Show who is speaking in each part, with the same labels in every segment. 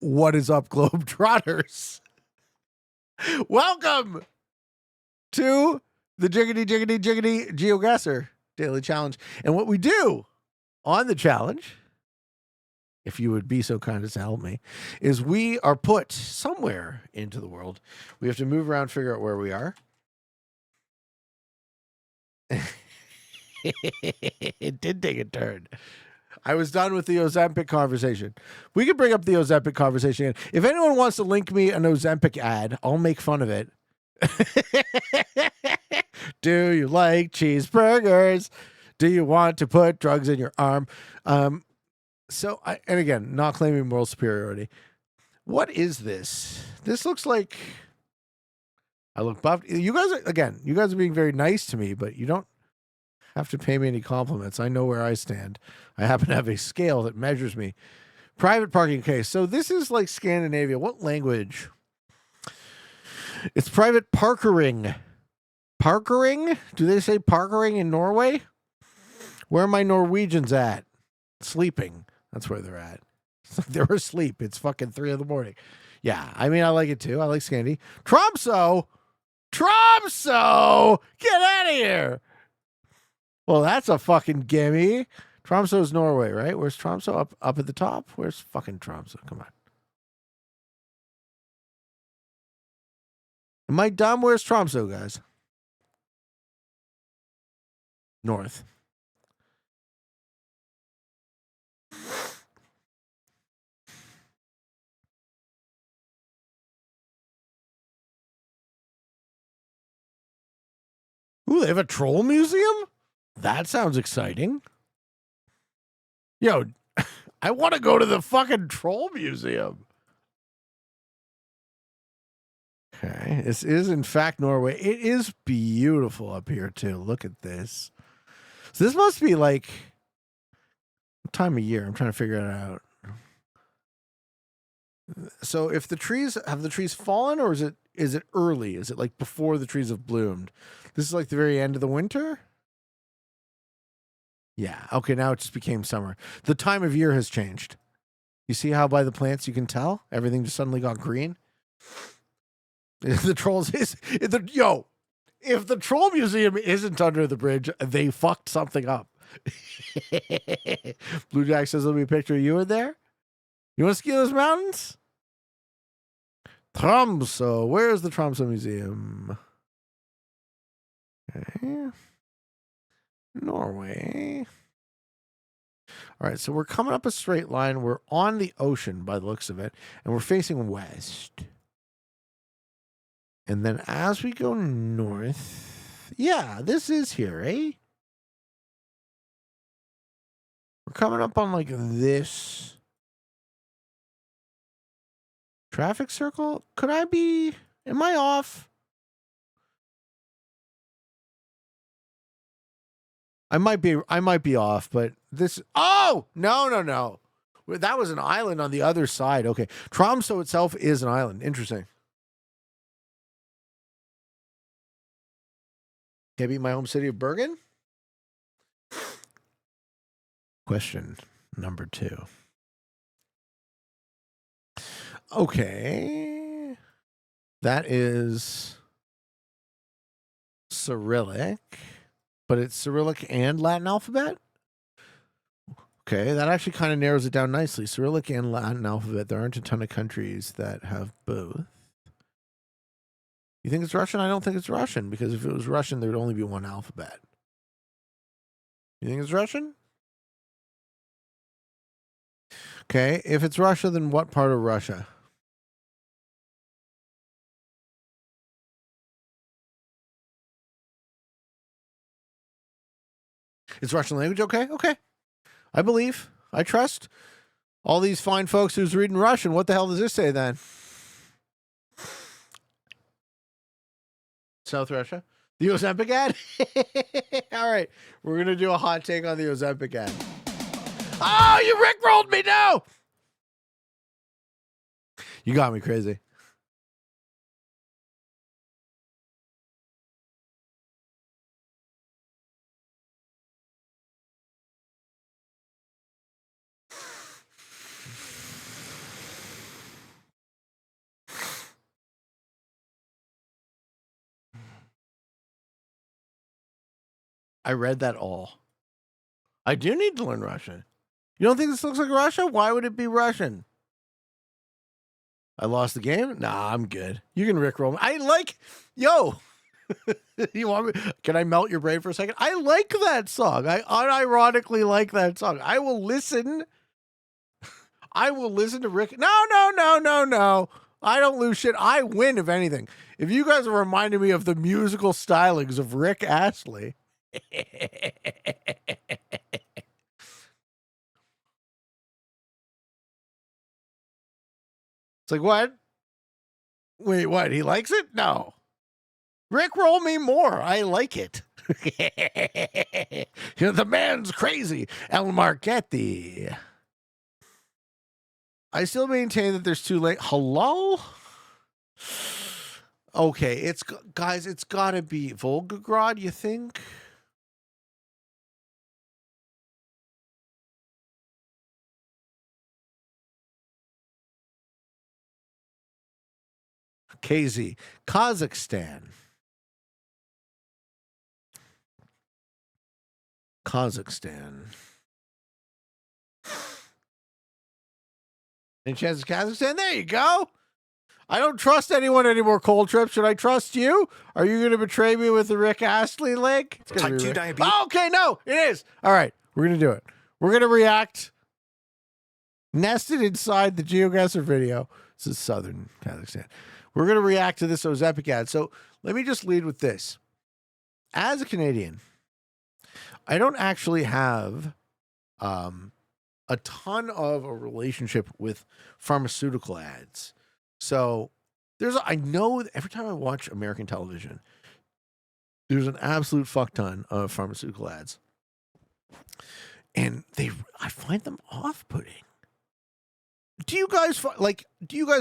Speaker 1: What is up, Globetrotters? Welcome to the Jiggity Geoguessr Daily Challenge. And what we do on the challenge, if you would be so kind as to help me, is we are put somewhere into the world. We have to move around, figure out where we are. It did take a turn. I was done with the Ozempic conversation. We could bring up the Ozempic conversation again. If anyone wants to link me an Ozempic ad, I'll make fun of it. Do you like cheeseburgers? Do you want to put drugs in your arm? And again, not claiming moral superiority. What is this? This looks like I look buffed. You guys are being very nice to me, but you don't have to pay me any compliments. I know where I stand. I happen to have a scale that measures me. Private parking case. So this is like Scandinavia. What language? It's private parkering. Parkering? Do they say parkering in Norway? Where are my Norwegians at? Sleeping. That's where they're at. They're asleep. It's fucking 3 a.m. Yeah, I mean, I like it too. I like Scandi. Tromsø! Tromsø! Get out of here! Well, that's a fucking gimme. Tromsø's Norway, right? Where's Tromsø? Up at the top? Where's fucking Tromsø? Come on. Am I dumb? Where's Tromsø, guys? North. Ooh, they have a troll museum? That sounds exciting. Yo, I want to go to the fucking troll museum. Okay, this is in fact Norway. It is beautiful up here too. Look at this. So this must be like what time of year? I'm trying to figure it out. So if the trees have the trees fallen, or is it early? Is it like before the trees have bloomed? This is like the very end of the winter? Yeah. Okay, now it just became summer. The time of year has changed. You see how by the plants you can tell? Everything just suddenly got green. The trolls is if the troll museum isn't under the bridge, they fucked something up. Blue Jack says there'll be a picture of you in there. You want to ski those mountains? Tromsø. Where is the Tromsø museum? Okay. Norway. All right, so we're coming up a straight line. We're on the ocean by the looks of it, and we're facing west. And then as we go north, yeah, this is here, eh? We're coming up on like this traffic circle. Am I off? I might be off, but this. Oh, no. That was an island on the other side. Okay. Tromsø itself is an island. Interesting. Can I beat my home city of Bergen? Question number 2. Okay. That is Cyrillic. But it's Cyrillic and Latin alphabet? Okay, that actually kind of narrows it down nicely. Cyrillic and Latin alphabet. There aren't a ton of countries that have both. You think it's Russian? I don't think it's Russian, because if it was Russian, there would only be one alphabet. You think it's Russian? Okay, if it's Russia, then what part of Russia? It's Russian language? Okay. I believe. I trust. All these fine folks who's reading Russian. What the hell does this say then? South Russia? The Ozempic ad? All right. We're going to do a hot take on the Ozempic ad. Oh, you rickrolled me now! You got me crazy. I read that all. I do need to learn Russian. You don't think this looks like Russia? Why would it be Russian? I lost the game? Nah, I'm good. You can rickroll me. I like, yo. You want me? Can I melt your brain for a second? I like that song. I unironically like that song. I will listen. I will listen to Rick. No. I don't lose shit. I win, if anything. If you guys are reminding me of the musical stylings of Rick Astley. It's like, what? Wait, what? He likes it? No. Rick, roll me more. I like it. You know, the man's crazy. El Marchetti. I still maintain that there's too late. Hello? Okay, guys, it's got to be Volgograd, you think? KZ, Kazakhstan. Any chance of Kazakhstan? There you go. I don't trust anyone anymore, Cold Trip. Should I trust you? Are you going to betray me with the Rick Astley link?
Speaker 2: Type 2 diabetes.
Speaker 1: Oh, okay, no, it is. All right, we're going to do it. We're going to react nested inside the Geoguessr video. This is southern Kazakhstan. We're going to react to this Ozempic ad. So let me just lead with this. As a Canadian, I don't actually have a ton of a relationship with pharmaceutical ads. So I know every time I watch American television, there's an absolute fuck ton of pharmaceutical ads. And I find them off-putting. Do you guys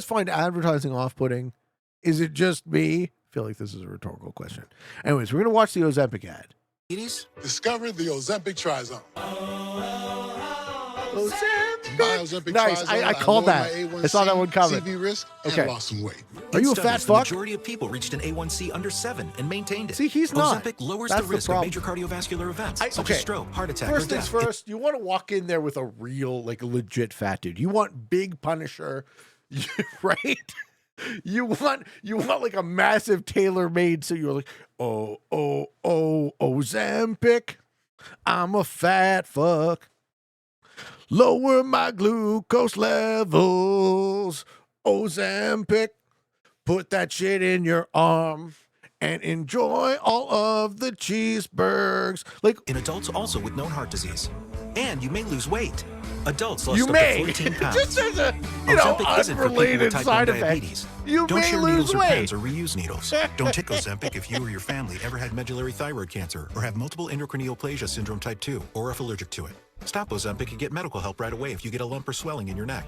Speaker 1: find advertising off-putting? Is it just me? I feel like this is a rhetorical question. Anyways, we're going to watch the Ozempic ad.
Speaker 3: Discover the Ozempic Trizone.
Speaker 1: Ozempic. Nice. I called that. I saw that one coming.
Speaker 3: CV risk and
Speaker 1: Okay.
Speaker 3: lost some weight.
Speaker 1: Are you a fat fuck?
Speaker 2: The majority of people reached an A1C under 7 and maintained it.
Speaker 1: See, he's not.
Speaker 2: Ozempic lowers
Speaker 1: That's
Speaker 2: the
Speaker 1: the
Speaker 2: risk of
Speaker 1: problem.
Speaker 2: major cardiovascular events such
Speaker 1: okay.
Speaker 2: as stroke, heart attack,
Speaker 1: First
Speaker 2: or
Speaker 1: things
Speaker 2: death.
Speaker 1: first, you want to walk in there with a real, like, legit fat dude. You want big Punisher, right? You want like a massive tailor-made, so you're like, Ozempic, I'm a fat fuck. Lower my glucose levels, Ozempic. Put that shit in your arm and enjoy all of the cheeseburgers. Like
Speaker 2: In adults also with known heart disease. And you may lose weight. Adults lost
Speaker 1: you
Speaker 2: up
Speaker 1: may.
Speaker 2: to 14 pounds.
Speaker 1: Just as a
Speaker 2: Ozempic isn't for people with
Speaker 1: unrelated
Speaker 2: type 1
Speaker 1: side effect.
Speaker 2: diabetes.
Speaker 1: You
Speaker 2: Don't
Speaker 1: may
Speaker 2: share
Speaker 1: lose
Speaker 2: needles or
Speaker 1: weight.
Speaker 2: pens or reuse needles. Don't take Ozempic if you or your family ever had medullary thyroid cancer or have multiple endocrine neoplasia syndrome type 2 or if allergic to it. Stop Ozempic and get medical help right away if you get a lump or swelling in your neck.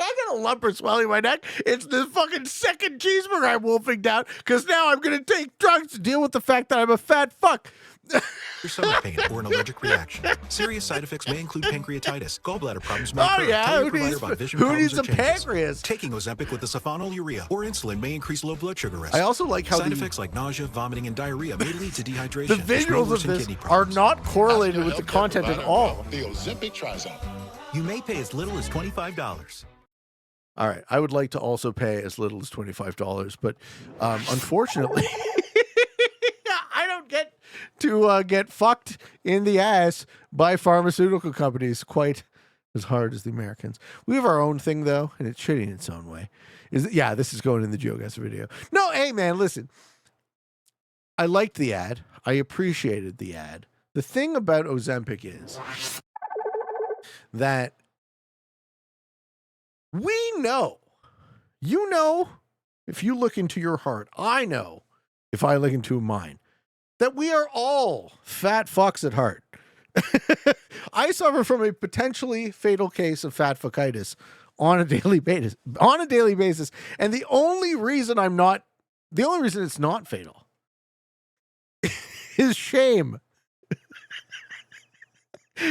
Speaker 1: I got a lump or swelling in my neck. It's the fucking second cheeseburger I'm wolfing down because now I'm going to take drugs to deal with the fact that I'm a fat fuck.
Speaker 2: Your stomach pain or an allergic reaction. Serious side effects may include pancreatitis, gallbladder problems may occur.
Speaker 1: yeah,
Speaker 2: Tell your
Speaker 1: who
Speaker 2: provider
Speaker 1: needs-
Speaker 2: about vision
Speaker 1: who
Speaker 2: problems
Speaker 1: needs
Speaker 2: or
Speaker 1: a
Speaker 2: changes.
Speaker 1: pancreas?
Speaker 2: Taking Ozempic with the sulfonylurea or insulin may increase low blood sugar risk.
Speaker 1: I also like how
Speaker 2: Side
Speaker 1: the
Speaker 2: effects like nausea, vomiting, and diarrhea may lead to dehydration.
Speaker 1: visuals
Speaker 2: which may
Speaker 1: of
Speaker 2: worsen
Speaker 1: this
Speaker 2: kidney
Speaker 1: are
Speaker 2: problems.
Speaker 1: not correlated with the
Speaker 3: Healthcare
Speaker 1: content at
Speaker 3: provider
Speaker 1: all.
Speaker 3: about The Ozempic Trizone.
Speaker 2: You may pay as little as $25.
Speaker 1: All right, I would like to also pay as little as $25, but unfortunately, I don't get to get fucked in the ass by pharmaceutical companies quite as hard as the Americans. We have our own thing though, and it's shitty in its own way. This is going in the Geoguessr video. No, hey man, listen. I liked the ad. I appreciated the ad. The thing about Ozempic is that we know, you know, if you look into your heart, I know, if I look into mine, that we are all fat fucks at heart. I suffer from a potentially fatal case of fat fuckitis on a daily basis. And the only reason it's not fatal is shame.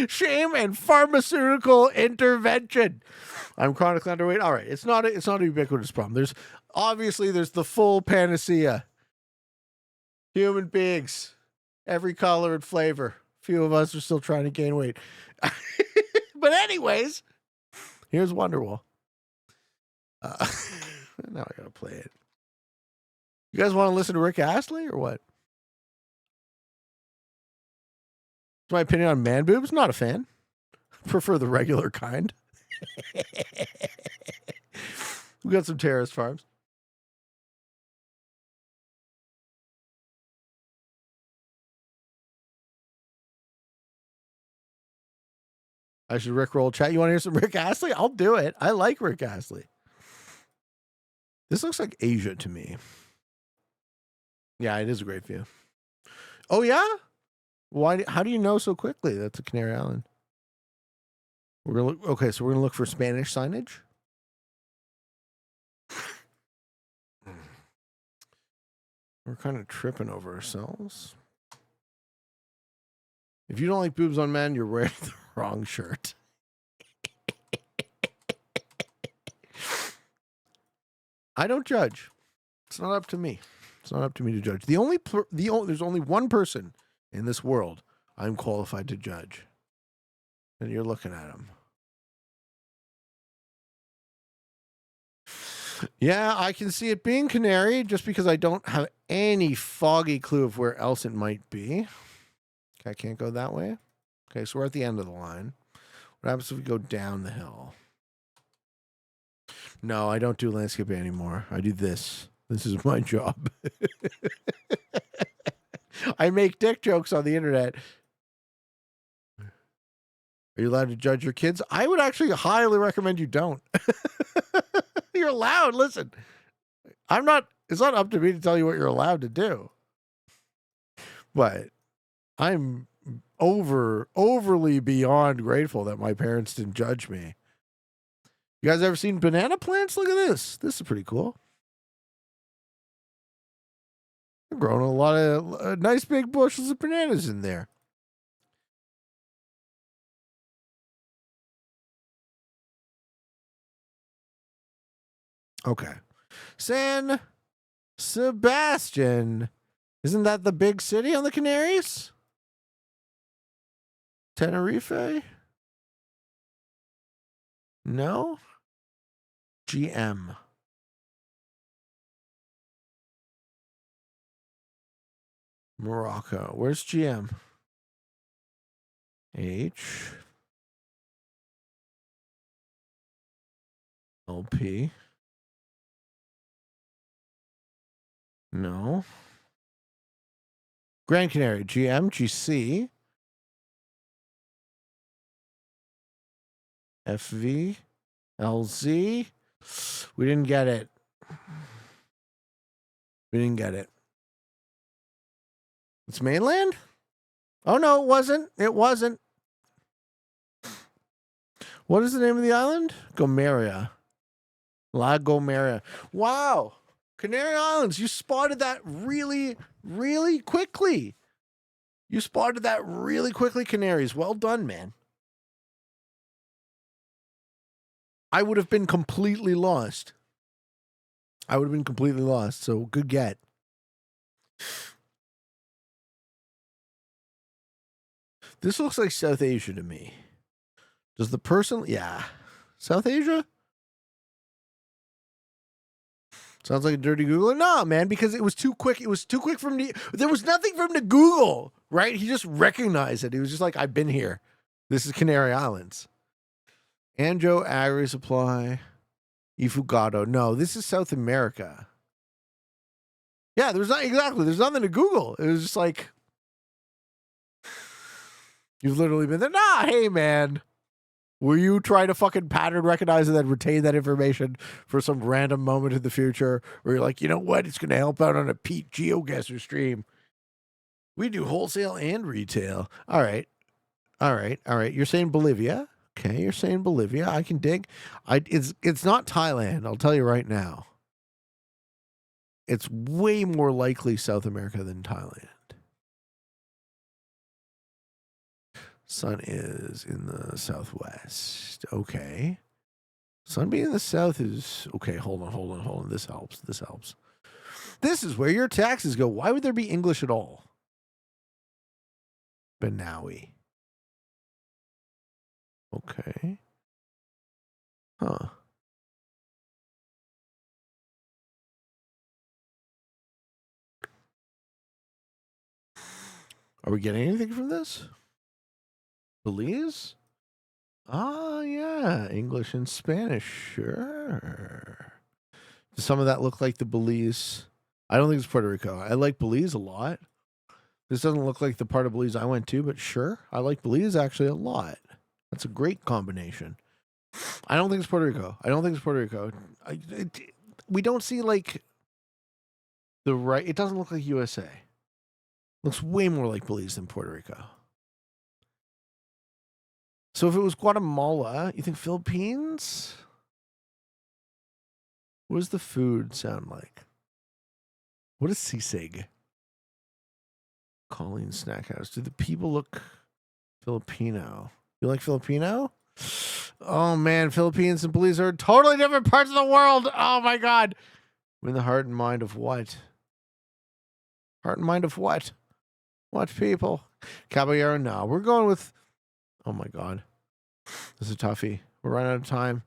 Speaker 1: Shame and pharmaceutical intervention. I'm chronically underweight. All right, it's not a ubiquitous problem. There's the full panacea. Human beings every color and flavor. Few of us are still trying to gain weight. But anyways, here's Wonderwall. Now I gotta play it. You guys want to listen to Rick Astley or what? What's my opinion on man boobs? Not a fan. Prefer the regular kind. We got some terrace farms. I should Rickroll chat. You want to hear some Rick Astley? I'll do it. I like Rick Astley. This looks like Asia to me. Yeah, it is a great view. Oh, yeah? Why? How do you know so quickly that's a Canary Island? We're gonna look. Okay, so we're gonna look for Spanish signage. We're kind of tripping over ourselves. If you don't like boobs on men, you're wearing the wrong shirt. I don't judge. It's not up to me. It's not up to me to judge. There's only one person in this world I'm qualified to judge. And you're looking at him. Yeah, I can see it being Canary just because I don't have any foggy clue of where else it might be. Okay, I can't go that way. Okay, so we're at the end of the line. What happens if we go down the hill? No, I don't do landscaping anymore. I do this. This is my job. I make dick jokes on the internet. Are you allowed to judge your kids? I would actually highly recommend you don't. You're allowed. Listen, it's not up to me to tell you what you're allowed to do. But I'm overly beyond grateful that my parents didn't judge me. You guys ever seen banana plants? Look at this. This is pretty cool. They're growing a lot of nice big bushels of bananas in there. Okay. San Sebastian. Isn't that the big city on the Canaries? Tenerife? No? GM. Morocco. Where's GM? H. LP. No. Grand Canary. GM. GC. FV. LZ. We didn't get it. We didn't get it. It's mainland? Oh, no, it wasn't. It wasn't. What is the name of the island? Gomeria. La Gomeria. Wow. Canary Islands. You spotted that really, really quickly. You spotted that really quickly, Canaries. Well done, man. I would have been completely lost. So good get. This looks like South Asia to me. Does the person... Yeah. South Asia? Sounds like a dirty Googler. No, man, because it was too quick. It was too quick for him to... There was nothing for him to Google, right? He just recognized it. He was just like, I've been here. This is Canary Islands. Anjo Agri Supply. Ifugado. No, this is South America. Yeah, there's not... Exactly. There's nothing to Google. It was just like... You've literally been there. Nah, hey, man. Will you try to fucking pattern recognize and then retain that information for some random moment in the future where you're like, you know what? It's going to help out on a Pete Geoguessr stream. We do wholesale and retail. All right. You're saying Bolivia. Okay, you're saying Bolivia. I can dig. It's not Thailand. I'll tell you right now. It's way more likely South America than Thailand. Sun is in the southwest. Okay. Sun being in the south is... Okay, hold on. This helps. This is where your taxes go. Why would there be English at all? Benawi. Okay. Huh. Are we getting anything from this? Belize? Ah, yeah. English and Spanish. Sure. Does some of that look like the Belize? I don't think it's Puerto Rico. I like Belize a lot. This doesn't look like the part of Belize I went to, but sure. I like Belize actually a lot. That's a great combination. I don't think it's Puerto Rico. We don't see like the right. It doesn't look like USA. Looks way more like Belize than Puerto Rico. So if it was Guatemala, you think Philippines? What does the food sound like? What is sisig? Colleen Snack House. Do the people look Filipino? You like Filipino? Oh man, Philippines and Belize are totally different parts of the world. Oh my God. I'm in the heart and mind of what? Heart and mind of what? What people? Caballero? No. We're going with, oh my God. This is a toughie. We're running out of time.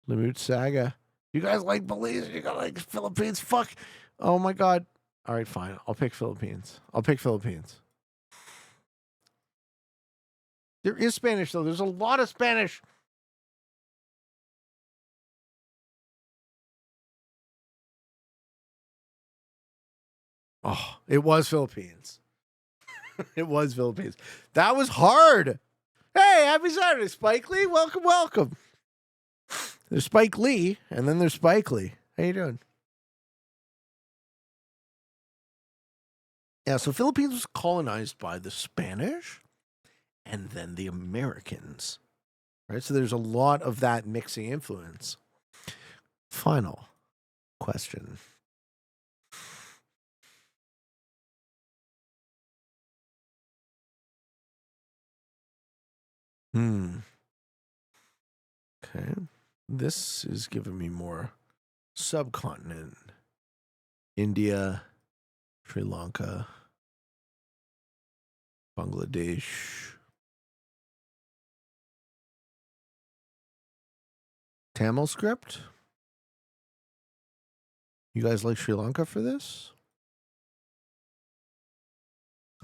Speaker 1: Limut Saga. You guys like Belize? You guys like Philippines? Fuck. Oh my God. All right, fine. I'll pick Philippines. There is Spanish, though. There's a lot of Spanish. Oh, it was Philippines. It was Philippines. That was hard. Hey, happy Saturday, Spike Lee. Welcome, welcome. There's Spike Lee, and then there's Spike Lee. How you doing? Yeah, so Philippines was colonized by the Spanish and then the Americans. Right? So there's a lot of that mixing influence. Final question. Okay. This is giving me more subcontinent. India, Sri Lanka, Bangladesh, Tamil script. You guys like Sri Lanka for this?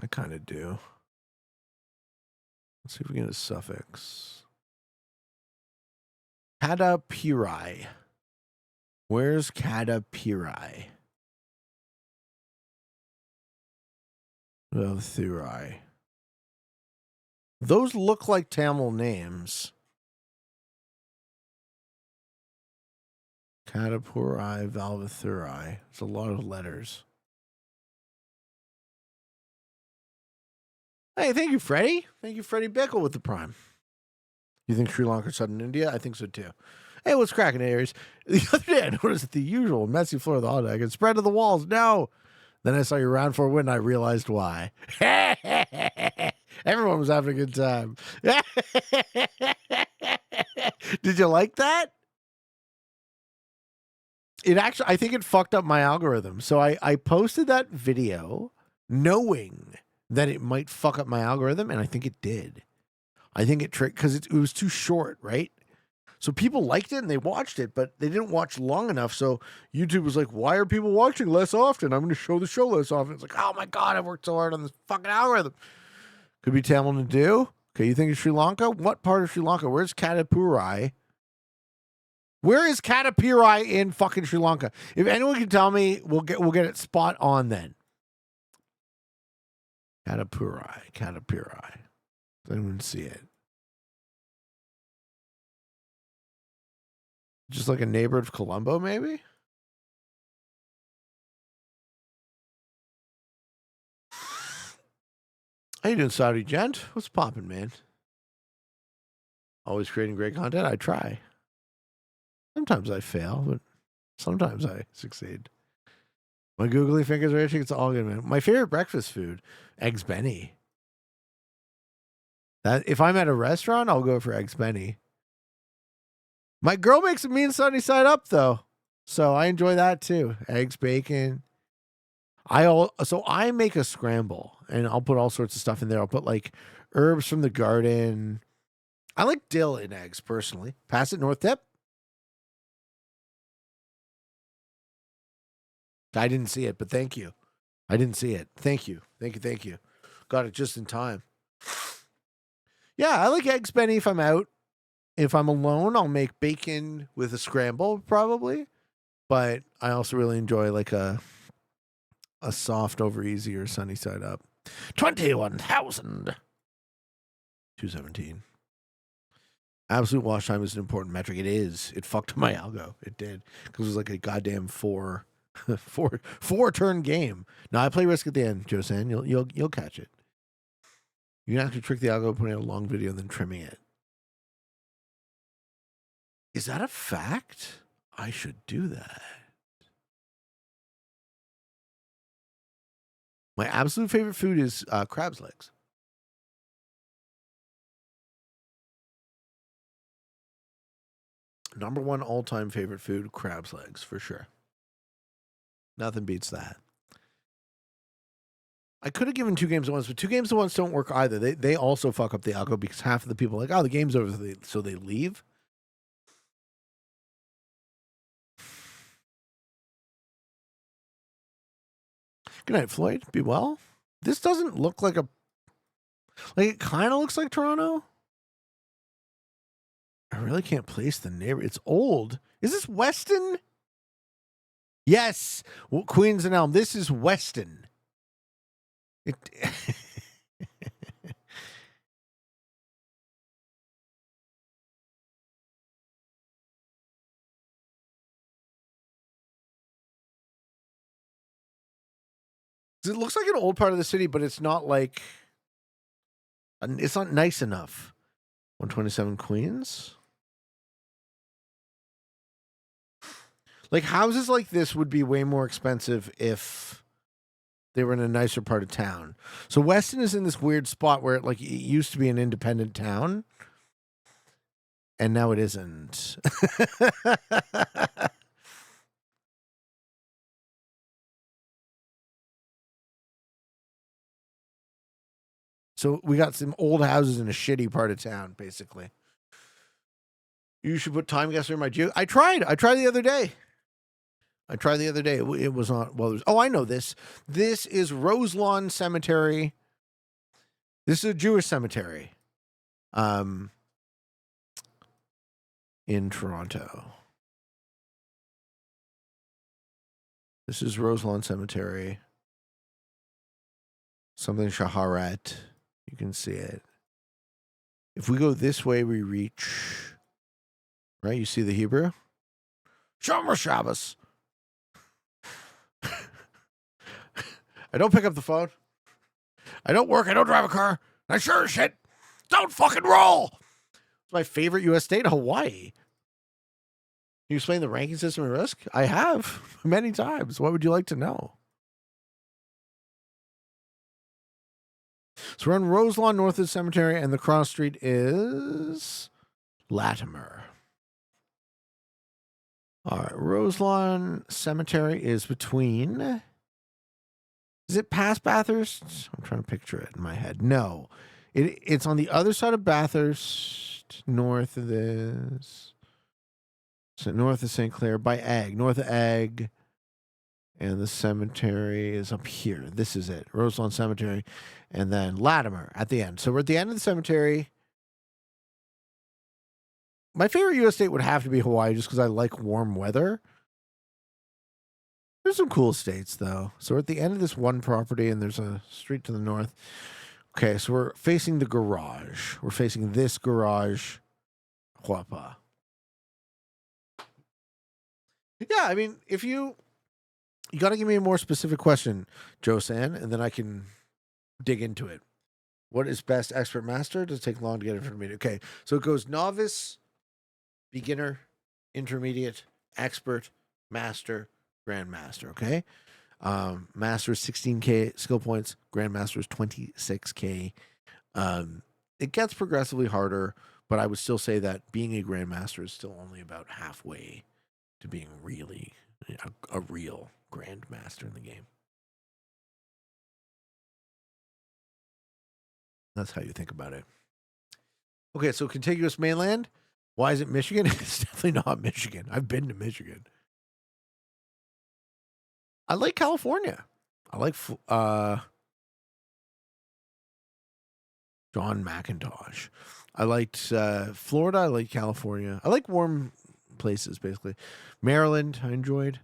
Speaker 1: I kind of do. Let's see if we get a suffix. Kadapirai. Where's Kadapirai? Oh, Thurai. Those look like Tamil names. Kadapurai, Valvathurai. It's a lot of letters. Hey, thank you, Freddie. Thank you, Freddie Bickle with the Prime. You think Sri Lanka, Southern India? I think so too. Hey, what's cracking, Aries? The other day I noticed the usual messy floor of the hot dog and spread to the walls. No. Then I saw you round for a win and I realized why. Everyone was having a good time. Did you like that? It actually, I think it fucked up my algorithm. So I posted that video knowing that it might fuck up my algorithm, and I think it did. I think it tricked because it was too short, right? So people liked it and they watched it, but they didn't watch long enough. So YouTube was like, why are people watching less often? I'm going to show the show less often. It's like, oh my God, I've worked so hard on this fucking algorithm. Could be Tamil Nadu. Okay, you think it's Sri Lanka? What part of Sri Lanka? Where's Kadapurai? Where is Kadapirai in fucking Sri Lanka? If anyone can tell me, we'll get it spot on then. Kadapirai. Does anyone see it? Just like a neighbor of Colombo, maybe? How you doing, Saudi gent? What's poppin', man? Always creating great content? I try. Sometimes I fail, but sometimes I succeed. My googly fingers are itching. It's all good, man. My favorite breakfast food, eggs Benny. That if I'm at a restaurant, I'll go for eggs Benny. My girl makes it mean sunny side up though, so I enjoy that too. Eggs, bacon. So I make a scramble, and I'll put all sorts of stuff in there. I'll put like herbs from the garden. I like dill in eggs personally. Pass it, North Tip. I didn't see it, but thank you. I didn't see it. Thank you. Thank you. Got it just in time. Yeah, I like eggs, Benny, if I'm out. If I'm alone, I'll make bacon with a scramble, probably. But I also really enjoy like a soft over easy or sunny side up. 21,000. 217. Absolute watch time is an important metric. It is. It fucked my algo. It did. Because it was like a goddamn four turn game. Now I play Risk at the end, Josan. You'll catch it. You're gonna have to trick the algo, putting out a long video and then trimming it. Is that a fact? I should do that. My absolute favorite food is crab's legs. Number one all-time favorite food, crab's legs, for sure. Nothing beats that. I could have given 2 games at once, but 2 games at once don't work either. They also fuck up the algo because half of the people are like, oh, the game's over, so they leave. Good night, Floyd. Be well. This doesn't look like it kind of looks like Toronto. I really can't place the neighbor. It's old. Is this Weston? Yes. Queens and Elm. This is Weston. It looks like an old part of the city, but it's not like it's not nice enough. 127 Queens. Like houses like this would be way more expensive if they were in a nicer part of town. So Weston is in this weird spot where it used to be an independent town, and now it isn't. So we got some old houses in a shitty part of town, basically. You should put Time Guesser in my Geo. I tried the other day. It was on. Well, I know this. This is Roselawn Cemetery. This is a Jewish cemetery. In Toronto. This is Roselawn Cemetery. Something Shaharet. You can see it. If we go this way, we reach. Right? You see the Hebrew? Shomer Shabbos. I don't pick up the phone. I don't work. I don't drive a car. I sure as shit don't fucking roll. It's my favorite U.S. state, Hawaii. Can you explain the ranking system at Risk? I have many times. What would you like to know? So we're on Roselawn, north of the cemetery, and the cross street is Latimer. All right, Roselawn Cemetery is between. Is it past Bathurst? I'm trying to picture it in my head. No, it's on the other side of Bathurst, north of this. So north of St. Clair by Egg, north of Egg, and the cemetery is up here. This is it, Roselawn Cemetery, and then Latimer at the end. So we're at the end of the cemetery. My favorite U.S. state would have to be Hawaii just because I like warm weather. There's some cool states, though. So we're at the end of this one property, and there's a street to the north. Okay, so we're facing the garage. We're facing this garage. Huapa. Yeah, I mean, if you got to give me a more specific question, Josan, and then I can dig into it. What is best, expert, master? Does it take long to get intermediate? Okay, so it goes novice, beginner, intermediate, expert, master, grandmaster. Okay, master is 16K skill points. Grandmaster is 26K. It gets progressively harder, but I would still say that being a grandmaster is still only about halfway to being really a real grandmaster in the game. That's how you think about it. Okay, so contiguous mainland. Why is it Michigan? It's definitely not Michigan. I've been to Michigan. I like California. I like John McIntosh. I liked Florida. I like California. I like warm places, basically. Maryland, I enjoyed.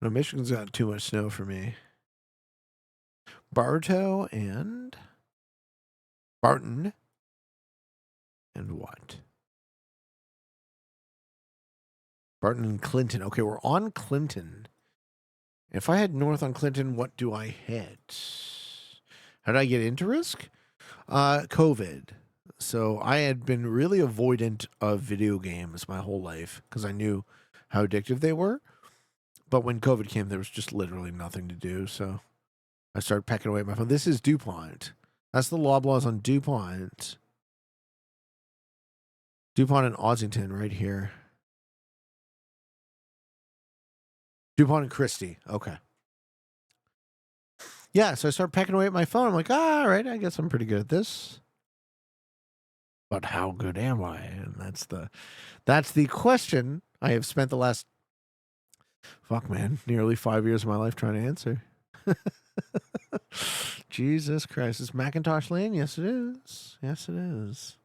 Speaker 1: No, Michigan's got too much snow for me. Bartow and Barton. And what? Barton and Clinton. Okay, we're on Clinton. If I head north on Clinton, what do I hit? How did I get into risk? COVID. So I had been really avoidant of video games my whole life because I knew how addictive they were. But when COVID came, there was just literally nothing to do. So I started pecking away at my phone. This is DuPont. That's the Loblaws on DuPont. DuPont and Ossington right here. DuPont and Christie. Okay. Yeah, so I start pecking away at my phone. I'm like, all right, I guess I'm pretty good at this. But how good am I? And that's the question I have spent the last nearly 5 years of my life trying to answer. Jesus Christ. Is Macintosh Lane? Yes, it is. Yes, it is.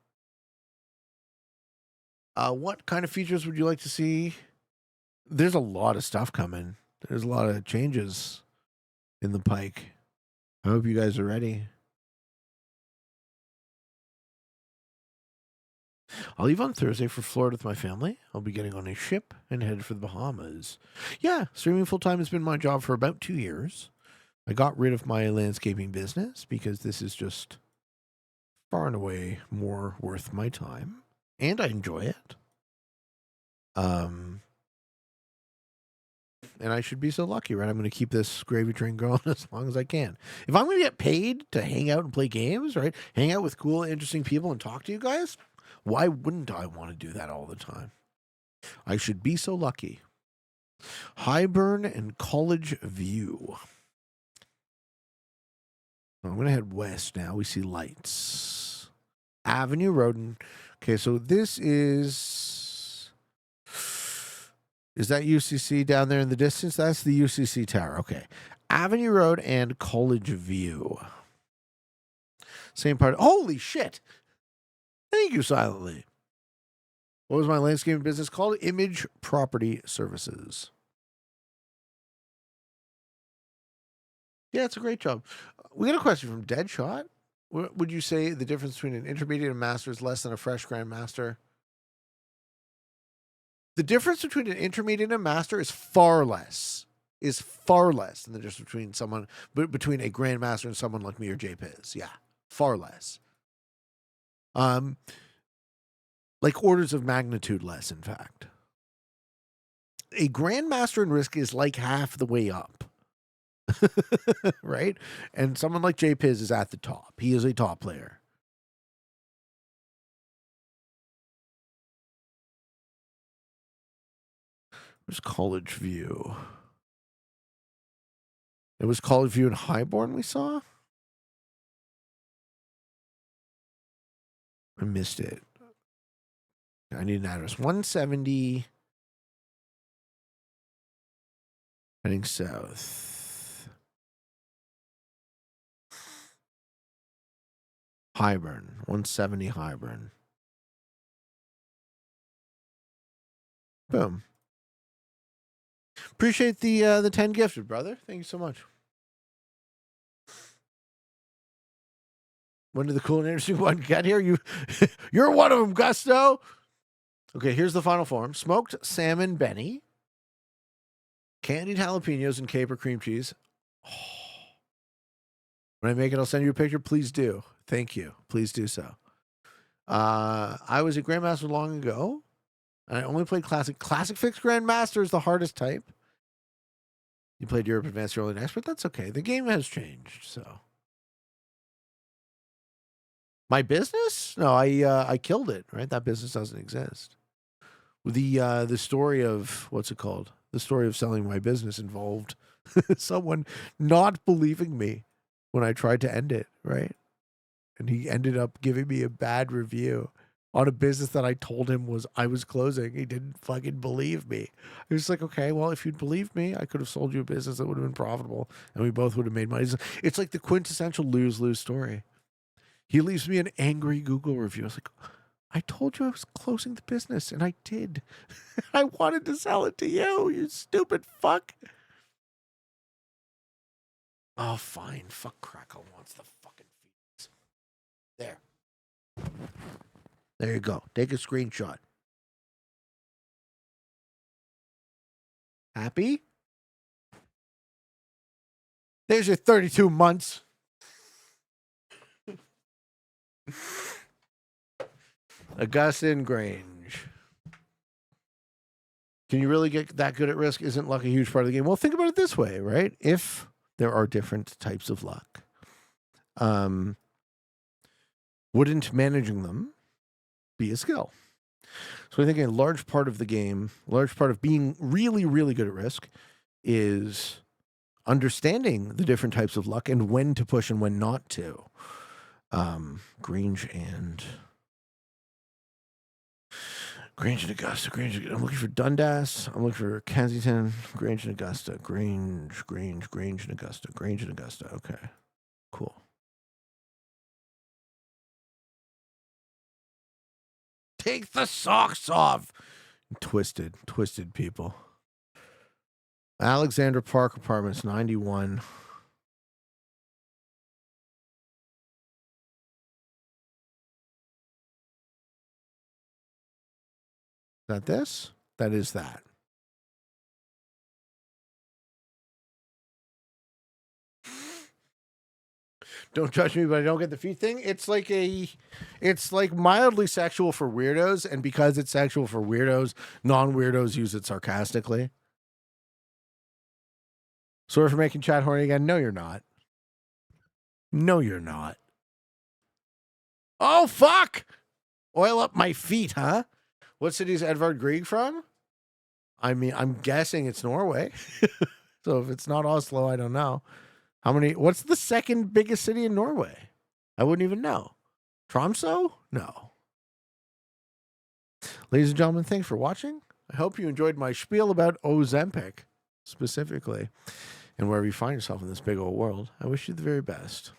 Speaker 1: What kind of features would you like to see? There's a lot of stuff coming. There's a lot of changes in the pike. I hope you guys are ready. I'll leave on Thursday for Florida with my family. I'll be getting on a ship and headed for the Bahamas. Yeah, streaming full-time has been my job for about 2 years. I got rid of my landscaping business because this is just far and away more worth my time. And I enjoy it. And I should be so lucky, right? I'm going to keep this gravy train going as long as I can. If I'm going to get paid to hang out and play games, right? Hang out with cool, interesting people and talk to you guys, why wouldn't I want to do that all the time? I should be so lucky. Highburn and College View. I'm going to head west now. We see lights. Avenue Road. Okay, so this is that UCC down there in the distance? That's the UCC Tower. Okay. Avenue Road and College View. Same part. Holy shit. Thank you, silently. What was my landscaping business called? Image Property Services. Yeah, it's a great job. We got a question from Deadshot. Would you say the difference between an intermediate and master is less than a fresh grandmaster? The difference between an intermediate and a master is far less. Is far less than the difference between a grandmaster and someone like me or JPiz. Yeah, far less. Like orders of magnitude less, in fact. A grandmaster in Risk is like half the way up. Right? And someone like JPiz is at the top. He is a top player. Where's College View? It was College View and Highborn we saw? I missed it. I need an address. 170. Heading south. Highburn. 170 Highburn. Boom. Appreciate the 10 gifted, brother. Thank you so much. When did the cool and interesting one get here? You're one of them, Gusto. Okay, here's the final form. Smoked salmon Benny. Candied jalapenos and caper cream cheese. Oh. When I make it, I'll send you a picture. Please do. Thank you. Please do so. I was a Grandmaster long ago. And I only played Classic. Classic Fixed Grandmaster is the hardest type. You played Europe Advanced Early and Expert. That's okay. The game has changed, so. My business? No, I killed it, right? That business doesn't exist. The story of, what's it called? The story of selling my business involved someone not believing me when I tried to end it, right? And he ended up giving me a bad review on a business that I told him I was closing. He didn't fucking believe me. He was like, okay, well, if you'd believed me, I could have sold you a business that would have been profitable and we both would have made money. It's like the quintessential lose-lose story. He leaves me an angry Google review. I was like, I told you I was closing the business, and I did. I wanted to sell it to you, you stupid fuck. Oh, fine. Fuck Crackle wants the fucking feeds. There. There you go. Take a screenshot. Happy? There's your 32 months. Augustine Grange. Can you really get that good at risk? Isn't luck a huge part of the game? Well, think about it this way, right? If there are different types of luck, wouldn't managing them be a skill? So I think a large part of the game, large part of being really, really good at risk is understanding the different types of luck and when to push and when not to. Grange and Augusta. I'm looking for Dundas. I'm looking for Kensington. Grange and Augusta. Grange and Augusta. Okay, cool. Take the socks off. Twisted people. Alexander Park Apartments, 91. Is that this? That is that. Don't judge me, but I don't get the feet thing. It's like mildly sexual for weirdos, and because it's sexual for weirdos, non-weirdos use it sarcastically. Sorry for making chat horny again. No, you're not. No, you're not. Oh, fuck! Oil up my feet, huh? What city is Edvard Grieg from? I mean, I'm guessing it's Norway. So if it's not Oslo, I don't know. What's the second biggest city in Norway? I wouldn't even know. Tromsø? No. Ladies and gentlemen, thanks for watching. I hope you enjoyed my spiel about Ozempic, specifically. And wherever you find yourself in this big old world, I wish you the very best.